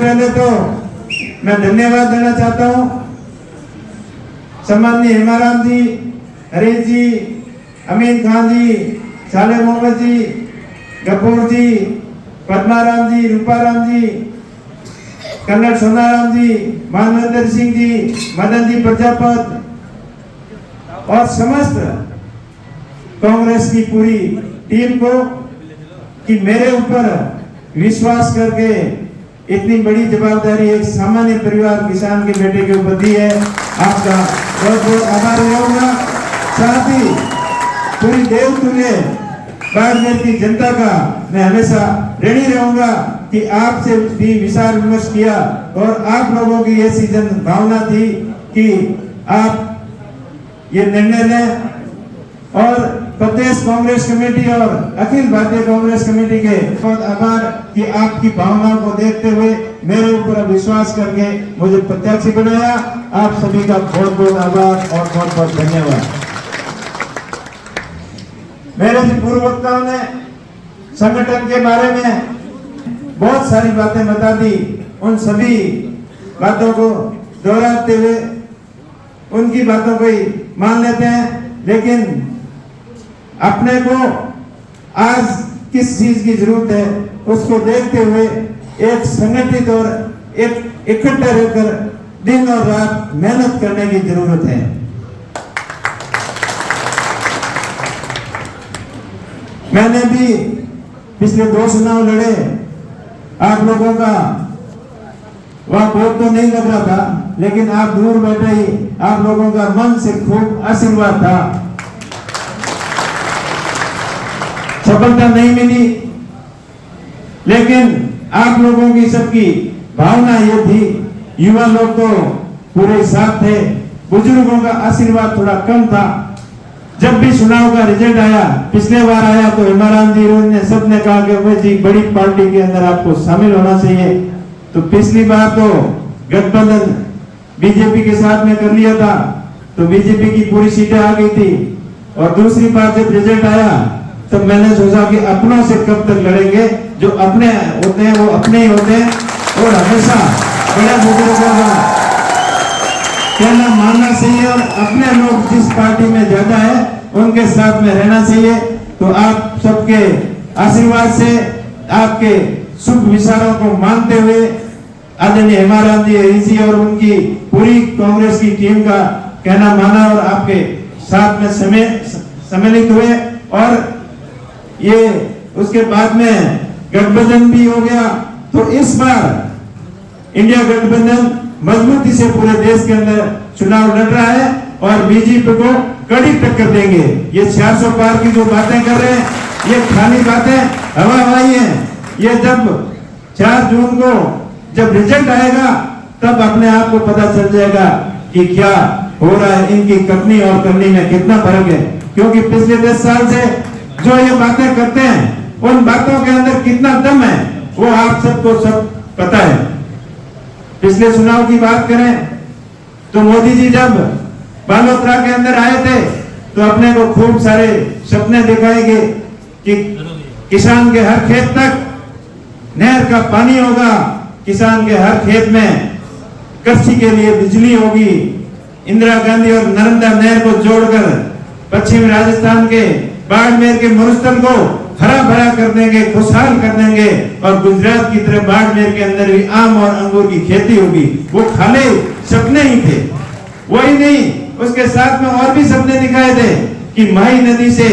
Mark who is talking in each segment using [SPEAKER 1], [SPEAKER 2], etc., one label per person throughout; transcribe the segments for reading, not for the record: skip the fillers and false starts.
[SPEAKER 1] पहले तो मैं धन्यवाद देना चाहता हूं सम्माननीय हेमाराम जी, हरीश जी, अमीन खान जी, साले मोहम्मद जी, गफूर जी, पद्माराम जी, रूपाराम जी, कन्नड़ सोनाराम जी, मानवेंद्र सिंह जी, मदन जी प्रजापत और समस्त कांग्रेस की पूरी टीम को कि मेरे ऊपर विश्वास करके इतनी बड़ी जवाबदारी एक सामान्य परिवार किसान के बेटे के ऊपर दी है। आपका बहुत बहुत आभार रहूंगा। साथ ही पूरी देवतुल्य बाड़मेर की जनता का मैं हमेशा ऋणी रहूंगा कि आपसे भी विचार विमर्श किया और आप लोगों की ऐसी जन भावना थी कि आप ये निर्णय लें और प्रदेश कांग्रेस कमेटी और अखिल भारतीय कांग्रेस कमेटी के बहुत आभार कि आपकी भावनाओं को देखते हुए मेरे ऊपर विश्वास करके मुझे प्रत्याशी बनाया। आप सभी का बहुत बहुत आभार और बहुत बहुत धन्यवाद। मेरे पूर्व वक्ताओं ने संगठन के बारे में बहुत सारी बातें बता दी। उन सभी बातों को दोहराते हुए उनकी बातों को ही मान लेते हैं, लेकिन अपने को आज किस चीज की जरूरत है उसको देखते हुए एक संगठित और एक इकट्ठे रहकर दिन और रात मेहनत करने की जरूरत है। मैंने भी पिछले 2 चुनाव लड़े। आप लोगों का वह बहुत तो नहीं लग रहा था, लेकिन आप दूर बैठे ही आप लोगों का मन से खूब आशीर्वाद था। सफलता नहीं मिली, लेकिन आप लोगों की सबकी भावना ये थी। युवा लोग तो पूरे साथ थे, बुजुर्गों का आशीर्वाद थोड़ा कम था। जब भी चुनाव का रिजल्ट आया, पिछले बार आया तो हेमाराम जी ने सबने कहा कि भाई जी बड़ी पार्टी के अंदर आपको शामिल होना चाहिए। तो पिछली बार तो गठबंधन बीजेपी के साथ में कर लिया था, तो बीजेपी की पूरी सीटें आ गई थी। और दूसरी बार जब रिजल्ट आया तब मैंने सोचा कि अपनों से कब तक लड़ेंगे, जो अपने होते हैं वो अपने ही होते हैं और हमेशा बड़े बुजुर्गों का कहना मानना चाहिए और अपने लोग जिस पार्टी में ज्यादा है उनके साथ में रहना चाहिए। तो आप सबके आशीर्वाद से, आपके शुभ विचारों को मानते हुए आदरणीय हेमाराम जी, हरीश जी और उनकी पूरी कांग्रेस की टीम का कहना माना और आपके साथ में सम्मिलित हुए। और ये उसके बाद में गठबंधन भी हो गया। तो इस बार इंडिया गठबंधन मजबूती से पूरे देश के अंदर चुनाव लड़ रहा है और बीजेपी को कड़ी टक्कर देंगे। ये 400 पार की जो बातें कर रहे हैं ये खाली बातें, हवाई है। ये जब 4 जून को जब रिजल्ट आएगा तब अपने आप को पता चल जाएगा कि क्या हो रहा है, इनकी कथनी और करनी में कितना फर्क है। क्योंकि पिछले 10 साल से जो ये बातें करते हैं उन बातों के अंदर कितना दम है वो आप सबको सब पता है। पिछले चुनाव की बात करें तो मोदी जी जब बालोतरा के अंदर आए थे तो अपने को खूब सारे सपने दिखाएंगे कि किसान के हर खेत तक नहर का पानी होगा, किसान के हर खेत में कृषि के लिए बिजली होगी। इंदिरा गांधी और नर्मदा नहर को जोड़कर पश्चिम राजस्थान के बाड़मेर के मरुस्थल को हरा भरा कर देंगे, खुशहाल कर देंगे और गुजरात की तरह बाड़मेर के अंदर भी आम और अंगूर की खेती होगी। वो खाली सपने ही थे, वही नहीं, उसके साथ में और भी सपने दिखाए थे कि माही नदी से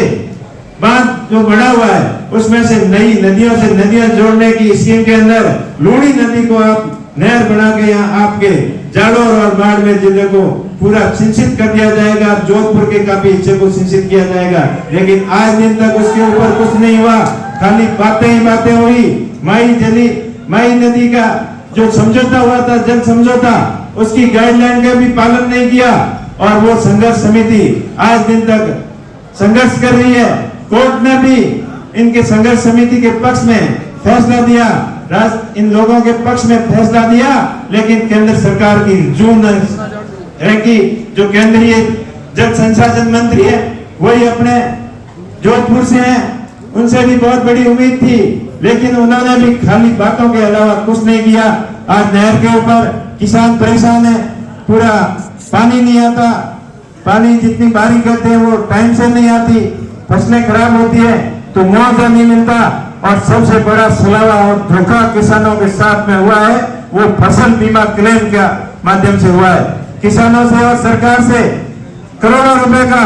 [SPEAKER 1] बांध जो बना हुआ है उसमें से नई नदियों से नदियां जोड़ने की स्कीम के अंदर लूणी नदी को आप नहर बना के यहाँ आपके जालोर और बाड़मेर जिले को पूरा सिंचित कर दिया जाएगा। जोधपुर के काफी हिस्से को सिंचित किया जाएगा, लेकिन आज दिन तक उसके ऊपर कुछ नहीं हुआ, खाली बातें ही बातें हुई। माही नदी का जो समझौता हुआ था, जल समझौता, उसकी गाइडलाइन का भी पालन नहीं किया और वो संघर्ष समिति आज दिन तक संघर्ष कर रही है। कोर्ट ने भी इनके संघर्ष समिति के पक्ष में फैसला दिया, इन लोगों के पक्ष में फैसला दिया, लेकिन केंद्र सरकार की जून की जो केंद्रीय जल संसाधन मंत्री है वही अपने जोधपुर से हैं, उनसे भी बहुत बड़ी उम्मीद थी, लेकिन उन्होंने भी खाली बातों के अलावा कुछ नहीं किया। आज नहर के ऊपर किसान परेशान है, पूरा पानी नहीं आता, पानी जितनी बारिश करते हैं वो टाइम से नहीं आती, फसलें खराब होती है तो मुआवजा नहीं मिलता। और सबसे बड़ा सलावा और धोखा किसानों के साथ में हुआ है वो फसल बीमा क्लेम के माध्यम से हुआ है। किसानों से और सरकार से करोड़ों रुपए का,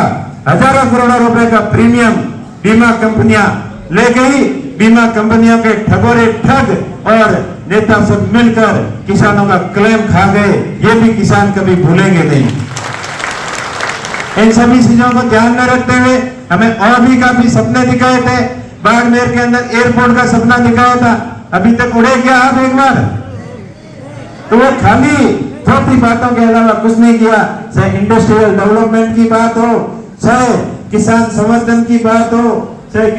[SPEAKER 1] हजारों करोड़ों रुपए का प्रीमियम बीमा कंपनियां ले गई। बीमा कंपनियों के ठगोरे ठग और नेता सब मिलकर किसानों का क्लेम खा गए, ये भी किसान कभी भूलेंगे नहीं। इन सभी चीजों को ध्यान में रखते हुए हमें और भी काफी सपने दिखाए थे। बाड़मेर के अंदर एयरपोर्ट का सपना दिखाया था, अभी तक उड़े क्या आप एक बार? तो वो खाली थोड़ी बातों के अलावा कुछ नहीं किया। चाहे इंडस्ट्रियल डेवलपमेंट की बात हो, चाहे किसान संवर्धन की बात हो, चाहे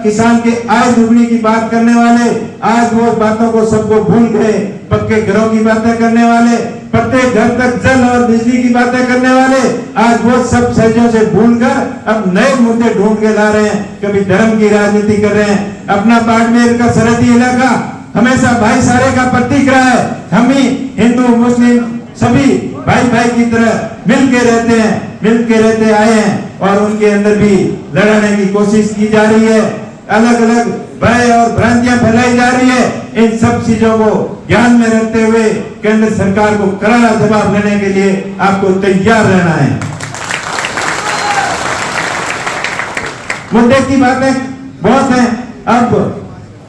[SPEAKER 1] किसान के आय दुगनी की बात करने वाले आज वो बातों को सबको भूल गए। पक्के घरों की बातें करने वाले, प्रत्येक घर तक जल और बिजली की बातें करने वाले आज वो सब चीजों से भूलकर अब नए मुद्दे ढूंढ के ला रहे हैं। कभी धर्म की राजनीति कर रहे हैं। अपना बाड़मेर का सरहदी इलाका हमेशा भाईचारे का प्रतीक रहा है। हम ही हिंदू मुस्लिम सभी भाई भाई की तरह मिलके रहते हैं, मिलके रहते आए हैं और उनके अंदर भी लड़ाने की कोशिश की जा रही है। अलग अलग भय और भ्रांतियां फैलाई जा रही है। इन सब चीजों को ध्यान में रखते हुए केंद्र सरकार को करारा जवाब देने के लिए आपको तैयार रहना है। मुद्दे की बातें बहुत हैं, अब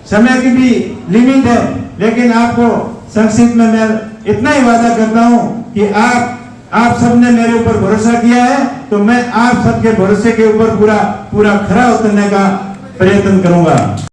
[SPEAKER 1] समय की भी लिमिट है, लेकिन आपको संक्षिप्त में मैं इतना ही वादा करता हूं कि आप सबने मेरे ऊपर भरोसा किया है तो मैं आप सबके भरोसे के ऊपर पूरा खरा उतरने का प्रयत्न करूंगा।